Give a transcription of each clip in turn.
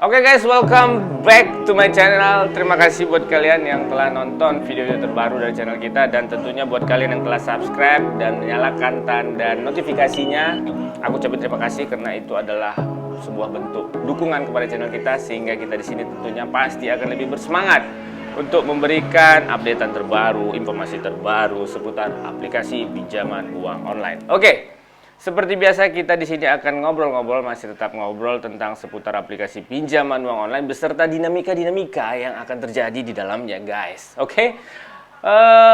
Oke guys, welcome back to my channel. Terima kasih buat kalian yang telah nonton video-video terbaru dari channel kita. Dan tentunya buat kalian yang telah subscribe dan menyalakan tanda notifikasinya, aku ucapin terima kasih karena itu adalah sebuah bentuk dukungan kepada channel kita. Sehingga kita di sini tentunya pasti akan lebih bersemangat untuk memberikan updatean terbaru, informasi terbaru seputar aplikasi pinjaman uang online. Oke. Seperti biasa kita di sini akan ngobrol-ngobrol, masih tetap ngobrol tentang seputar aplikasi pinjaman uang online beserta dinamika-dinamika yang akan terjadi di dalamnya, guys. Oke,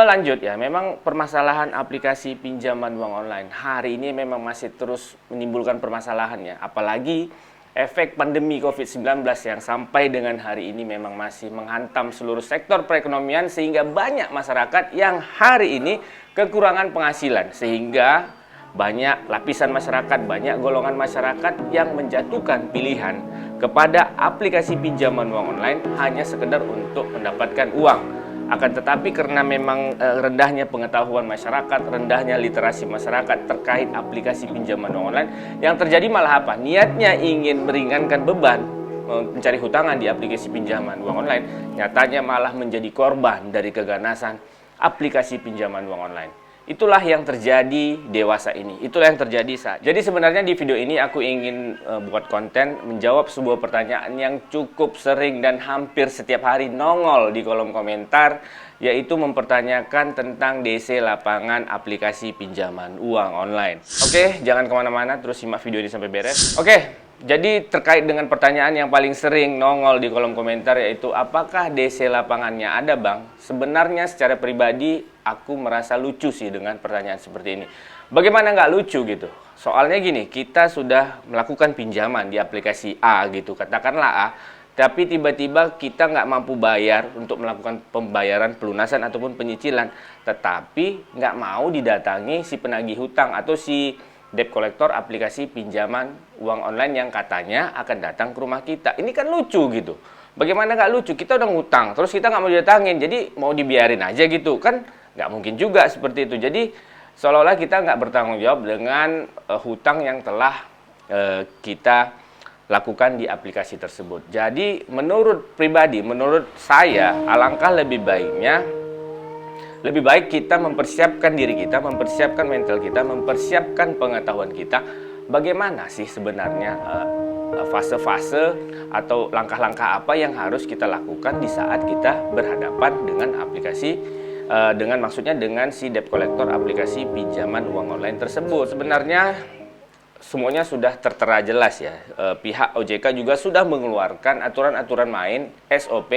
lanjut ya. Memang permasalahan aplikasi pinjaman uang online hari ini memang masih terus menimbulkan permasalahannya. Apalagi efek pandemi COVID-19 yang sampai dengan hari ini memang masih menghantam seluruh sektor perekonomian sehingga banyak masyarakat yang hari ini kekurangan penghasilan sehingga banyak lapisan masyarakat, banyak golongan masyarakat yang menjatuhkan pilihan kepada aplikasi pinjaman uang online hanya sekedar untuk mendapatkan uang. Akan tetapi karena memang rendahnya pengetahuan masyarakat, rendahnya literasi masyarakat terkait aplikasi pinjaman uang online, yang terjadi malah apa? Niatnya ingin meringankan beban mencari hutangan di aplikasi pinjaman uang online, nyatanya malah menjadi korban dari keganasan aplikasi pinjaman uang online. Itulah yang terjadi dewasa ini. Itulah yang terjadi saat. Jadi sebenarnya di video ini aku ingin buat konten menjawab sebuah pertanyaan yang cukup sering dan hampir setiap hari nongol di kolom komentar, yaitu mempertanyakan tentang DC lapangan aplikasi pinjaman uang online. Oke, jangan kemana-mana, terus simak video ini sampai beres. Oke. Jadi terkait dengan pertanyaan yang paling sering nongol di kolom komentar, yaitu apakah DC lapangannya ada, Bang? Sebenarnya secara pribadi aku merasa lucu sih dengan pertanyaan seperti ini. Bagaimana nggak lucu gitu? Soalnya gini, kita sudah melakukan pinjaman di aplikasi A gitu, katakanlah A, tapi tiba-tiba kita nggak mampu bayar untuk melakukan pembayaran pelunasan ataupun penyicilan, tetapi nggak mau didatangi si penagih hutang atau si debt collector aplikasi pinjaman uang online yang katanya akan datang ke rumah kita. Ini kan lucu gitu. Bagaimana nggak lucu? Kita udah ngutang, terus kita nggak mau didatangin, jadi mau dibiarin aja gitu kan? Nggak mungkin juga seperti itu. Jadi seolah-olah kita nggak bertanggung jawab dengan hutang yang telah kita lakukan di aplikasi tersebut. Jadi menurut pribadi, menurut saya alangkah lebih baiknya, lebih baik kita mempersiapkan diri kita, mempersiapkan mental kita, mempersiapkan pengetahuan kita. Bagaimana sih sebenarnya fase-fase atau langkah-langkah apa yang harus kita lakukan di saat kita berhadapan dengan aplikasi, maksudnya dengan si debt collector aplikasi pinjaman uang online tersebut. Sebenarnya semuanya sudah tertera jelas ya. Pihak OJK juga sudah mengeluarkan aturan-aturan main, SOP,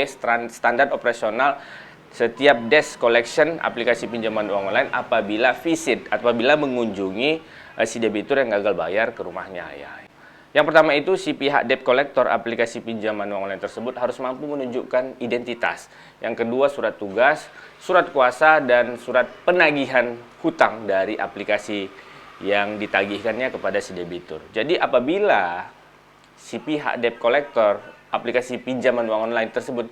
standar operasional setiap desk collection aplikasi pinjaman uang online apabila visit, apabila mengunjungi si debitur yang gagal bayar ke rumahnya ya. Yang pertama itu si pihak debt collector aplikasi pinjaman uang online tersebut harus mampu menunjukkan identitas. Yang kedua surat tugas, surat kuasa dan surat penagihan hutang dari aplikasi yang ditagihkannya kepada si debitur. Jadi apabila si pihak debt collector aplikasi pinjaman uang online tersebut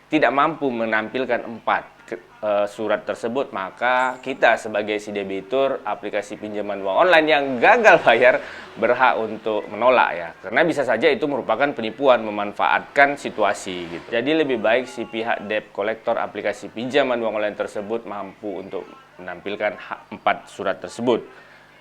tidak mampu menampilkan 4 surat tersebut, maka kita sebagai si debitur aplikasi pinjaman uang online yang gagal bayar berhak untuk menolak ya. Karena bisa saja itu merupakan penipuan, memanfaatkan situasi gitu. Jadi lebih baik si pihak debt collector aplikasi pinjaman uang online tersebut mampu untuk menampilkan 4 surat tersebut.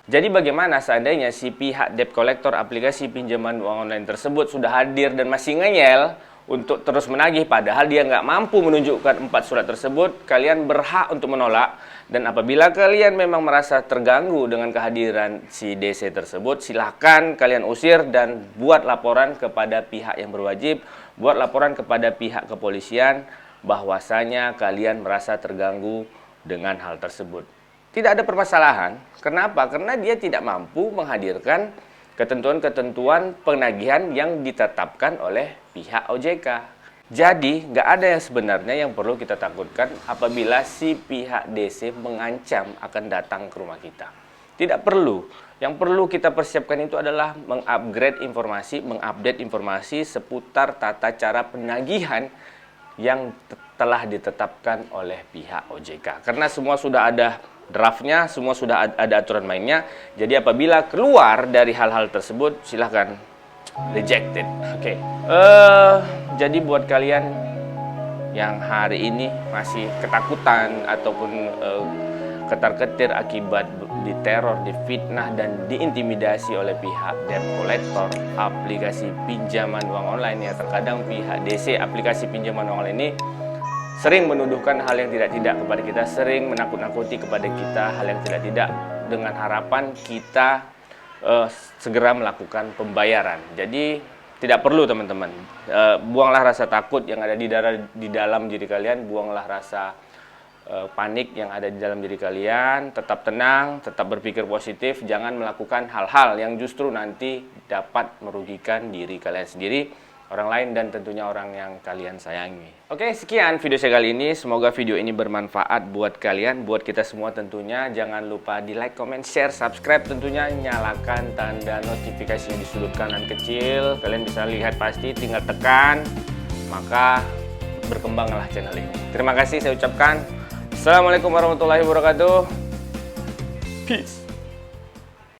Jadi bagaimana seandainya si pihak debt collector aplikasi pinjaman uang online tersebut sudah hadir dan masih ngeyel untuk terus menagih padahal dia nggak mampu menunjukkan 4 surat tersebut, kalian berhak untuk menolak. Dan apabila kalian memang merasa terganggu dengan kehadiran si DC tersebut, silahkan kalian usir dan buat laporan kepada pihak yang berwajib, buat laporan kepada pihak kepolisian bahwasanya kalian merasa terganggu dengan hal tersebut. Tidak ada permasalahan. Kenapa? Karena dia tidak mampu menghadirkan ketentuan-ketentuan penagihan yang ditetapkan oleh pihak OJK. Jadi, nggak ada yang sebenarnya yang perlu kita takutkan apabila si pihak DC mengancam akan datang ke rumah kita. Tidak perlu. Yang perlu kita persiapkan itu adalah mengupgrade informasi, mengupdate informasi seputar tata cara penagihan yang telah ditetapkan oleh pihak OJK. Karena semua sudah ada draftnya, semua sudah ada aturan mainnya. Jadi apabila keluar dari hal-hal tersebut, silahkan rejected. Oke. Jadi buat kalian yang hari ini masih ketakutan ataupun ketar-ketir akibat diteror, difitnah dan diintimidasi oleh pihak debt collector aplikasi pinjaman uang online, ya terkadang pihak DC aplikasi pinjaman uang online ini sering menuduhkan hal yang tidak-tidak kepada kita, sering menakut-nakuti kepada kita hal yang tidak-tidak dengan harapan kita segera melakukan pembayaran. Jadi tidak perlu teman-teman, buanglah rasa takut yang ada di dalam diri kalian, buanglah rasa panik yang ada di dalam diri kalian, tetap tenang, tetap berpikir positif, jangan melakukan hal-hal yang justru nanti dapat merugikan diri kalian sendiri, orang lain, dan tentunya orang yang kalian sayangi. Oke, sekian video saya kali ini. Semoga video ini bermanfaat buat kalian, buat kita semua tentunya. Jangan lupa di like, comment, share, subscribe tentunya. Nyalakan tanda notifikasinya di sudut kanan kecil. Kalian bisa lihat pasti, tinggal tekan. Maka berkembanglah channel ini. Terima kasih saya ucapkan. Assalamualaikum warahmatullahi wabarakatuh. Peace.